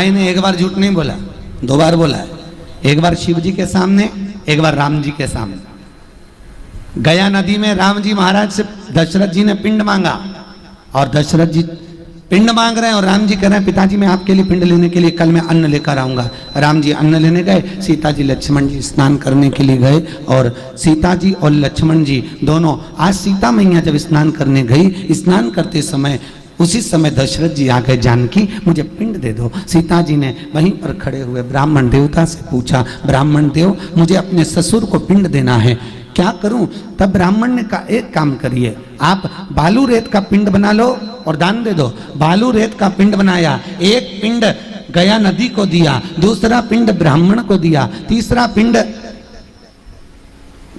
गाय ने एक बार झूठ नहीं बोला, 2 बार बोला है। एक बार शिव जी के सामने, एक बार राम जी के सामने। गया नदी में राम जी महाराज से दशरथ जी ने पिंड मांगा और दशरथ जी पिंड मांग रहे हैं और राम जी कह रहे हैं पिताजी मैं आपके लिए पिंड लेने के लिए कल मैं अन्न लेकर आऊंगा। राम जी अन्न लेने गए, सीता जी लक्ष्मण जी स्नान करने के लिए गए और सीता जी और लक्ष्मण जी दोनों, आज सीता मैया जब स्नान करने गई, स्नान करते समय उसी समय दशरथ जी आ गए, जानकी मुझे पिंड दे दो। सीता जी ने वहीं पर खड़े हुए ब्राह्मण देवता से पूछा, ब्राह्मण देव मुझे अपने ससुर को पिंड देना है, क्या करूं? तब ब्राह्मण ने कहा एक काम करिए, आप बालू रेत का पिंड बना लो और दान दे दो। बालू रेत का पिंड बनाया, एक पिंड गया नदी को दिया, दूसरा पिंड ब्राह्मण को दिया, तीसरा पिंड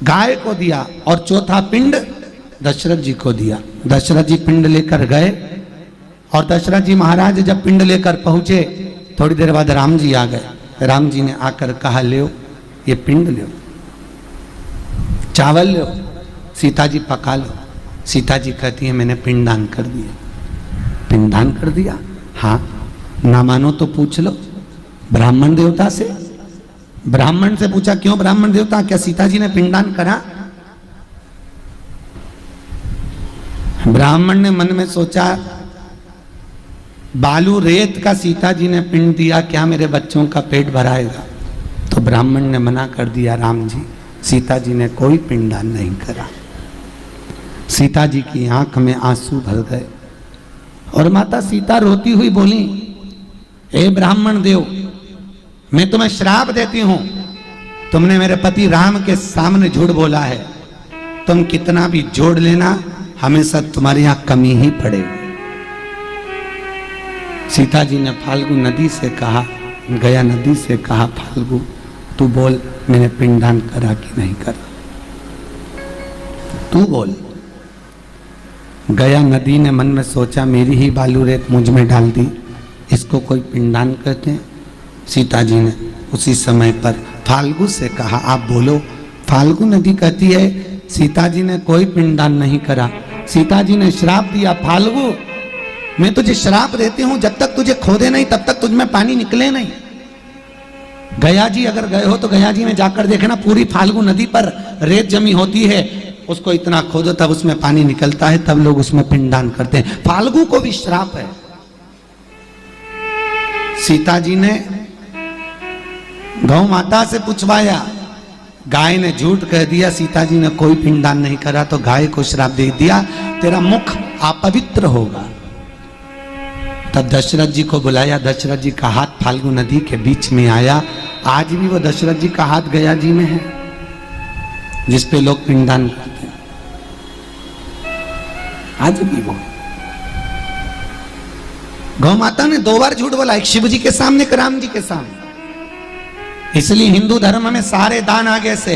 गाय को दिया और चौथा पिंड दशरथ जी को दिया। दशरथ जी पिंड लेकर गए और दशरथ जी महाराज जब पिंड लेकर पहुंचे, थोड़ी देर बाद राम जी आ गए। राम जी ने आकर कहा लो ये पिंड लो, चावल लो, सीता जी पका लो। सीता जी कहती है मैंने पिंडदान कर दिया। पिंडदान कर दिया? हाँ, ना मानो तो पूछ लो ब्राह्मण देवता से। ब्राह्मण से पूछा क्यों ब्राह्मण देवता, क्या सीता जी ने पिंडदान करा? ब्राह्मण ने मन में सोचा बालू रेत का सीता जी ने पिंड दिया, क्या मेरे बच्चों का पेट भराएगा? तो ब्राह्मण ने मना कर दिया, राम जी सीता जी ने कोई पिंडदान नहीं करा। सीता जी की आंख में आंसू भर गए और माता सीता रोती हुई बोली, ए ब्राह्मण देव मैं तुम्हें श्राप देती हूं, तुमने मेरे पति राम के सामने झूठ बोला है, तुम कितना भी जोड़ लेना हमेशा तुम्हारे यहां कमी ही पड़ेगी। सीता जी ने फाल्गु नदी से कहा, गया नदी से कहा, फाल्गु तू बोल मैंने पिंडदान करा कि नहीं करा, तू बोल। गया नदी ने मन में सोचा मेरी ही बालू रेत मुझ में डाल दी, इसको कोई पिंडदान कहते हैं? सीता जी ने उसी समय पर फाल्गु से कहा आप बोलो। फाल्गु नदी कहती है सीता जी ने कोई पिंडदान नहीं करा। सीता जी ने श्राप दिया, फाल्गु मैं तुझे श्राप देती हूं, जब तक तुझे खोदे नहीं तब तक तुझ में पानी निकले नहीं। गया जी अगर गए हो तो गया जी में जाकर देखना, पूरी फाल्गु नदी पर रेत जमी होती है, उसको इतना खोदो तब उसमें पानी निकलता है, तब लोग उसमें पिंडदान करते हैं। फाल्गु को भी श्राप है। सीता जी ने गौ माता से पूछवाया, गाय ने झूठ कह दिया, सीता जी ने कोई पिंडदान नहीं करा, तो गाय को श्राप दे दिया तेरा मुख अपवित्र होगा। तब दशरथ जी को बुलाया, दशरथ जी का हाथ फाल्गु नदी के बीच में आया। आज भी वो दशरथ जी का हाथ गया जी में है जिस पे लोग पिंडदान करते हैं, आज भी वो। गौ माता ने 2 बार झूठ बोला, एक शिव जी के सामने, एक राम जी के सामने। इसलिए हिंदू धर्म में सारे दान आगे से,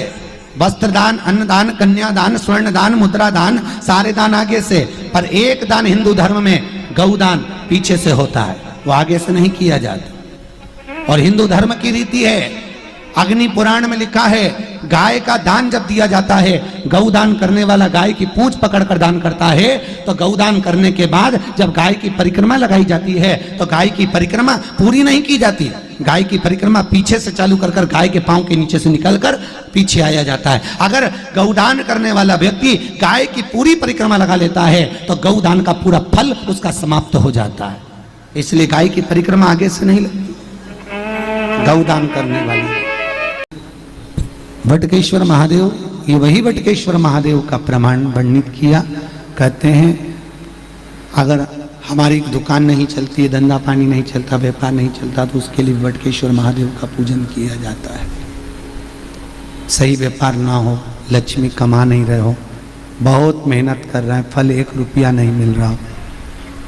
वस्त्र दान, अन्न दान, कन्या दान, स्वर्ण दान, मुद्रा दान, सारे दान आगे से, पर एक दान हिंदू धर्म में गौदान पीछे से होता है, वो आगे से नहीं किया जाता। और हिंदू धर्म की रीति है, अग्नि पुराण में लिखा है गाय का दान जब दिया जाता है, गौदान करने वाला गाय की पूंछ पकड़कर दान करता है, तो गौदान करने के बाद जब गाय की परिक्रमा लगाई जाती है तो गाय की परिक्रमा पूरी नहीं की जाती, गाय की परिक्रमा पीछे से चालू कर कर गाय के पांव के नीचे से निकलकर पीछे आया जाता है। अगर गौदान करने वाला व्यक्ति गाय की पूरी परिक्रमा लगा लेता है तो गौदान का पूरा फल उसका समाप्त हो जाता है। इसलिए गाय की परिक्रमा आगे से नहीं लगती, गौदान करने वाली। वटकेश्वर महादेव, ये वही वटकेश्वर महादेव का प्रमाण वर्णित किया। कहते हैं अगर हमारी दुकान नहीं चलती है, धंधा पानी नहीं चलता, व्यापार नहीं चलता, तो उसके लिए वटकेश्वर महादेव का पूजन किया जाता है। सही व्यापार ना हो, लक्ष्मी कमा नहीं रहे हो, बहुत मेहनत कर रहे हैं, फल 1 रुपया नहीं मिल रहा हो,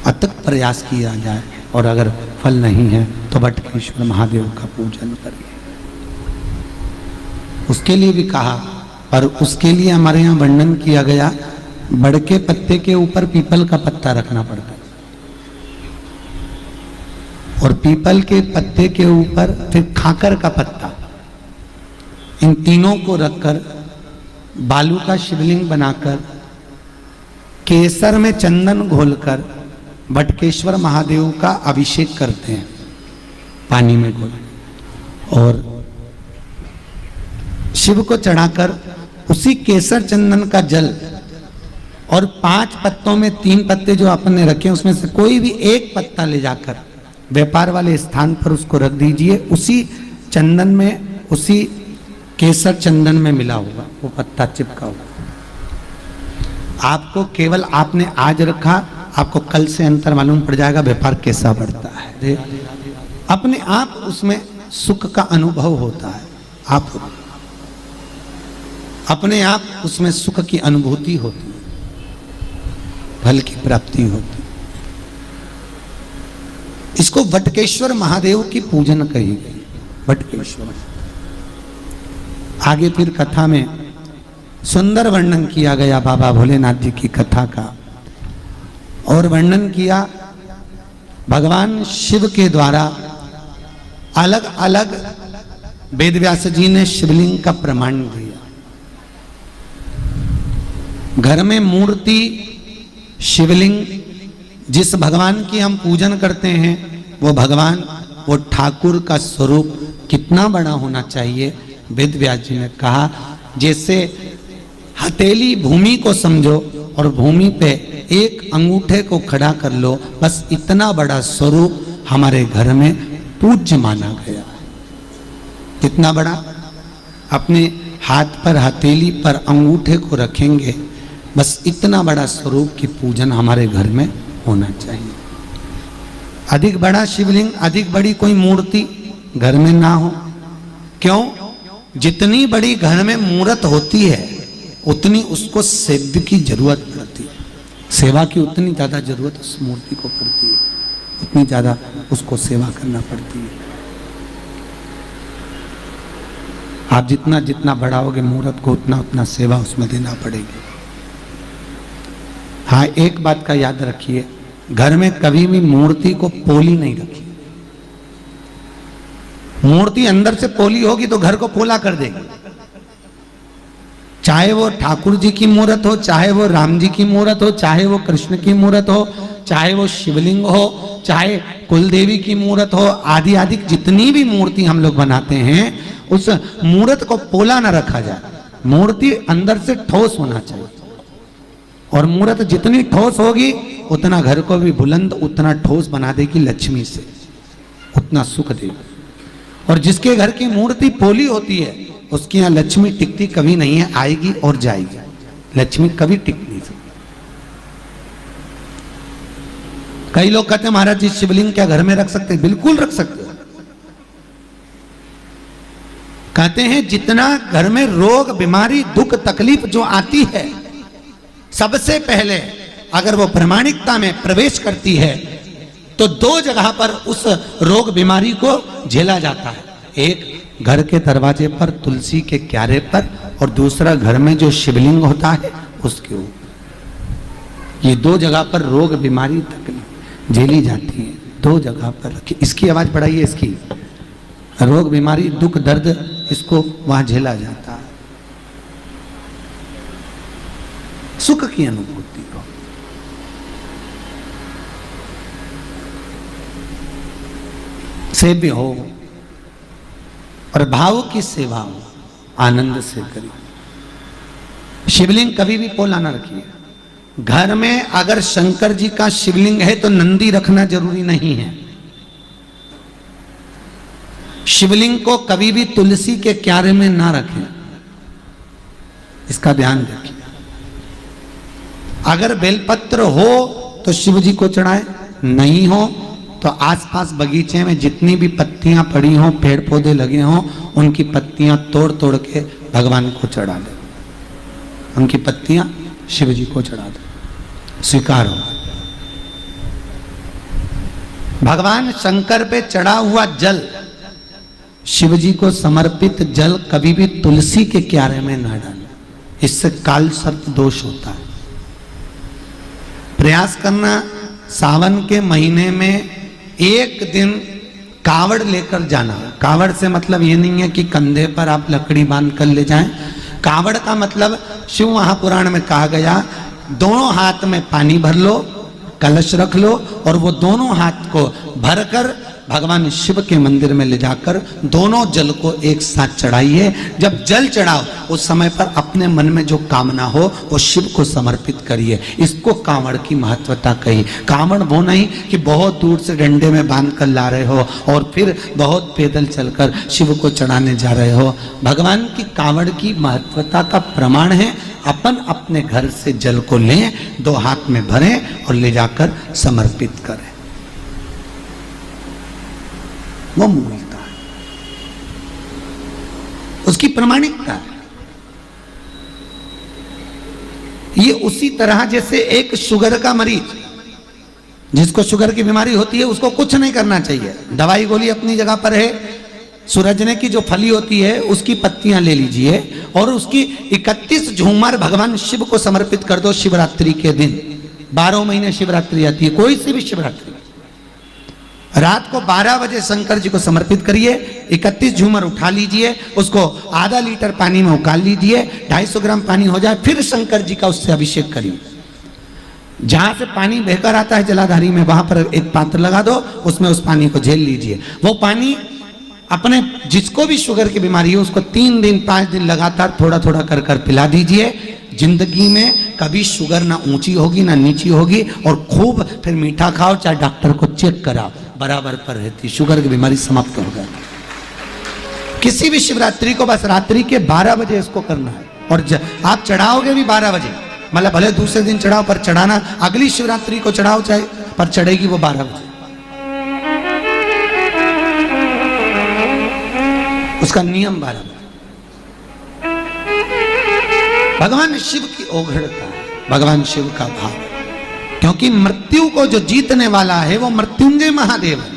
अथक प्रयास किया जाए, और अगर फल नहीं है तो वटकेश्वर महादेव का पूजन करिए। उसके लिए भी कहा, पर उसके लिए हमारे यहाँ वर्णन किया गया, बड़ के पत्ते के ऊपर पीपल का पत्ता रखना पड़ता है, और पीपल के पत्ते के ऊपर फिर खाकर का पत्ता, इन तीनों को रखकर बालू का शिवलिंग बनाकर केसर में चंदन घोलकर वटकेश्वर महादेव का अभिषेक करते हैं। पानी में घोल और शिव को चढ़ाकर उसी केसर चंदन का जल और 5 पत्तों में 3 पत्ते जो अपन ने रखे उसमें से कोई भी एक पत्ता ले जाकर व्यापार वाले स्थान पर उसको रख दीजिए। उसी चंदन में, उसी केसर चंदन में मिला होगा वो पत्ता चिपका होगा। आपको केवल आपने आज रखा, आपको कल से अंतर मालूम पड़ जाएगा व्यापार कैसा बढ़ता है। अपने आप उसमें सुख का अनुभव होता है, आप अपने आप उसमें सुख की अनुभूति होती है, फल की प्राप्ति होती है। इसको वटकेश्वर महादेव की पूजन कही गई, वटकेश्वर। आगे फिर कथा में सुंदर वर्णन किया गया बाबा भोलेनाथ जी की कथा का, और वर्णन किया भगवान शिव के द्वारा अलग अलग वेदव्यास जी ने शिवलिंग का प्रमाण दिया। घर में मूर्ति शिवलिंग जिस भगवान की हम पूजन करते हैं वो भगवान, वो ठाकुर का स्वरूप कितना बड़ा होना चाहिए। वेदव्यास जी ने कहा जैसे हथेली भूमि को समझो और भूमि पे एक अंगूठे को खड़ा कर लो, बस इतना बड़ा स्वरूप हमारे घर में पूज्य माना गया। कितना बड़ा? अपने हाथ पर हथेली पर अंगूठे को रखेंगे, बस इतना बड़ा स्वरूप की पूजन हमारे घर में होना चाहिए। अधिक बड़ा शिवलिंग, अधिक बड़ी कोई मूर्ति घर में ना हो। क्यों? जितनी बड़ी घर में मूर्त होती है उतनी उसको सेव्य की जरूरत पड़ती है, सेवा की उतनी ज्यादा जरूरत उस मूर्ति को पड़ती है, उतनी ज्यादा उसको सेवा करना पड़ती है। आप जितना जितना बढ़ाओगे मूर्त को उतना उतना सेवा उसमें देना पड़ेगी। हाँ, एक बात का याद रखिए, घर में कभी भी मूर्ति को पोली नहीं रखी। मूर्ति अंदर से पोली होगी तो घर को पोला कर देगी। चाहे वो ठाकुर जी की मूर्त हो, चाहे वो राम जी की मूर्त हो, चाहे वो कृष्ण की मूर्त हो, चाहे वो शिवलिंग हो, चाहे कुलदेवी की मूर्त हो, आदि आदि जितनी भी मूर्ति हम लोग बनाते हैं उस मूर्त को पोला ना रखा जाए। मूर्ति अंदर से ठोस होना चाहिए, और मूर्त जितनी ठोस होगी उतना घर को भी बुलंद, उतना ठोस बना देगी लक्ष्मी से, उतना सुख देगी। और जिसके घर की मूर्ति पोली होती है उसके यहाँ लक्ष्मी टिकती कभी नहीं है, आएगी और जाएगी, लक्ष्मी कभी टिक नहीं सकती। कई लोग कहते हैं महाराज जी शिवलिंग क्या घर में रख सकते हैं? बिल्कुल रख सकते हैं। कहते हैं जितना घर में रोग बीमारी दुख तकलीफ जो आती है, सबसे पहले अगर वो प्रामाणिकता में प्रवेश करती है तो 2 जगह पर उस रोग बीमारी को झेला जाता है। एक घर के दरवाजे पर तुलसी के क्यारे पर, और दूसरा घर में जो शिवलिंग होता है उसके ऊपर। ये 2 जगह पर रोग बीमारी तकलीफ झेली जाती है, 2 जगह पर। इसकी आवाज बढ़ाइए, इसकी रोग बीमारी दुख दर्द इसको वहां झेला जाता है, सुख की अनुभूति हो। सेव्य हो और भाव की सेवा हो, आनंद से करिए। शिवलिंग कभी भी पोला ना रखिए। घर में अगर शंकर जी का शिवलिंग है तो नंदी रखना जरूरी नहीं है। शिवलिंग को कभी भी तुलसी के क्यारे में ना रखें, इसका ध्यान रखिए। अगर बेलपत्र हो तो शिव जी को चढ़ाए, नहीं हो तो आसपास बगीचे में जितनी भी पत्तियां पड़ी हों, पेड़ पौधे लगे हों, उनकी पत्तियां तोड़ तोड़ के भगवान को चढ़ा दे। उनकी पत्तियां शिव जी को चढ़ा दे, स्वीकार हो। भगवान शंकर पे चढ़ा हुआ जल, शिव जी को समर्पित जल कभी भी तुलसी के क्यारे में ना डालें, इससे काल सर्प दोष होता है। प्रयास करना सावन के महीने में एक दिन कावड़ लेकर जाना। कावड़ से मतलब ये नहीं है कि कंधे पर आप लकड़ी बांध कर ले जाएं। कावड़ का मतलब शिव महापुराण में कहा गया, दोनों हाथ में पानी भर लो, कलश रख लो और वो दोनों हाथ को भरकर भगवान शिव के मंदिर में ले जाकर दोनों जल को एक साथ चढ़ाइए। जब जल चढ़ाओ उस समय पर अपने मन में जो कामना हो वो शिव को समर्पित करिए। इसको कांवड़ की महत्वता कही। कांवड़ वो नहीं कि बहुत दूर से डंडे में बांध कर ला रहे हो और फिर बहुत पैदल चलकर शिव को चढ़ाने जा रहे हो। भगवान की कांवड़ की महत्वता का प्रमाण है अपन अपने घर से जल को लें, दो हाथ में भरें और ले जाकर समर्पित करें। वो मूलता है, उसकी प्रामाणिकता है। ये उसी तरह जैसे एक शुगर का मरीज, जिसको शुगर की बीमारी होती है, उसको कुछ नहीं करना चाहिए, दवाई गोली अपनी जगह पर है। सूरजने की जो फली होती है उसकी पत्तियां ले लीजिए और उसकी 31 झूमर भगवान शिव को समर्पित कर दो। शिवरात्रि के दिन 12 महीने शिवरात्रि आती है, कोई सी भी शिवरात्रि, रात को 12 बजे शंकर जी को समर्पित करिए। 31 झूमर उठा लीजिए, उसको आधा लीटर पानी में उकाल लीजिए, 250 ग्राम पानी हो जाए, फिर शंकर जी का उससे अभिषेक करिए। जहां से पानी बहकर आता है जलाधारी में, वहां पर एक पात्र लगा दो, उसमें उस पानी को झेल लीजिए। वो पानी अपने जिसको भी शुगर की बीमारी है उसको 3 दिन 5 दिन लगातार थोड़ा थोड़ा कर कर पिला दीजिए। जिंदगी में कभी शुगर ना ऊंची होगी ना नीची होगी, और खूब फिर मीठा खाओ, चाहे डॉक्टर को चेक कराओ, बराबर पर रहती, शुगर की बीमारी समाप्त हो गई। किसी भी शिवरात्रि को बस रात्रि के 12 बजे इसको करना है, और आप चढ़ाओगे भी 12 बजे, मतलब भले दूसरे दिन चढ़ाओ, पर चढ़ाना अगली शिवरात्रि को चढ़ाओ चाहे, पर चढ़ेगी वो 12 बजे। उसका नियम 12 बजे। भगवान शिव की ओघड़ता है, भगवान शिव का भाव, क्योंकि मृत्यु को जो जीतने वाला है वो मृत्युंजय महादेव है।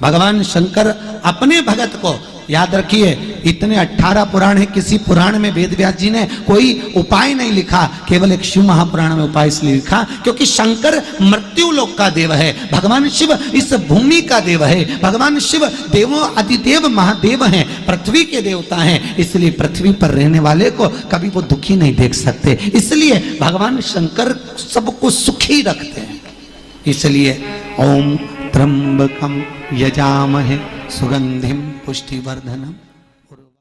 भगवान शंकर अपने भगत को, याद रखिए, इतने 18 पुराण है, किसी पुराण में वेद व्यास जी ने कोई उपाय नहीं लिखा, केवल एक शिव महापुराण में उपाय इसलिए लिखा क्योंकि शंकर मृत्यु लोक का देव है, भगवान शिव इस भूमि का देव है, भगवान शिव देवों अधिदेव महादेव हैं, पृथ्वी के देवता हैं, इसलिए पृथ्वी पर रहने वाले को कभी वो दुखी नहीं देख सकते, इसलिए भगवान शंकर सबको सुखी रखते हैं। इसलिए ओम त्र्यंबकम यजामहे सुगंधिम पुष्टिवर्धनम